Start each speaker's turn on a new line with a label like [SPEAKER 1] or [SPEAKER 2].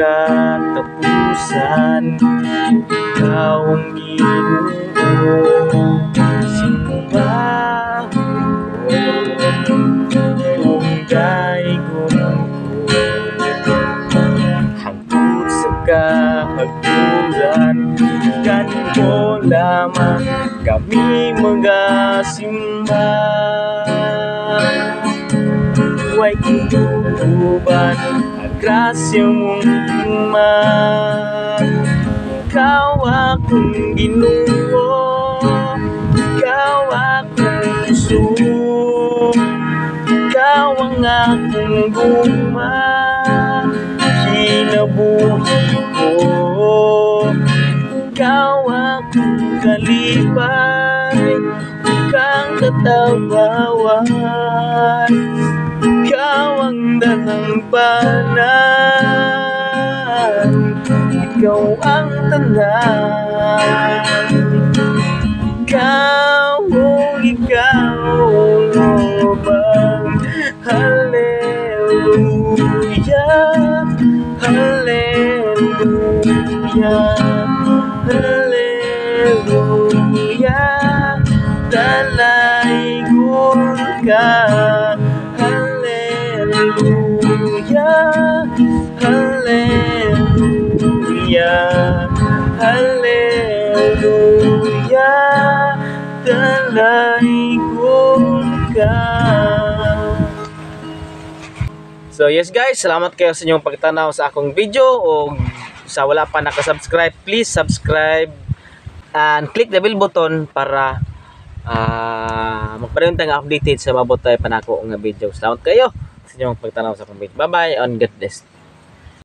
[SPEAKER 1] katapusan. Ikaw ang Ginoo, simbahan ko, tunggay ko hangtod sa kahagturan. Kanin mo lamang kami magasimba, huwag tutuban ang grasya mong iman. Ikaw akong Ginoo, ikaw akong puso, ikaw ang aking guma, kinabuhi ko. Ikaw akong kalipay, huwag kang tatawawan. Ikaw ang dahambanan, ikaw ang tanan. Ikaw, ikaw bang hallelujah, hallelujah, hallelujah. Dalaygon ka, hallelujah, hallelujah, hallelujah. Dalaygon ka. So yes guys, salamat kayo sa inyong pagtanaw sa akong video. O sa wala pa nakasubscribe, please subscribe and click the bell button para magpareon tayong updated sa mabot tayo panako nga video. Salamat kayo sa inyong pagtanaw sa akong video. Bye bye and God bless.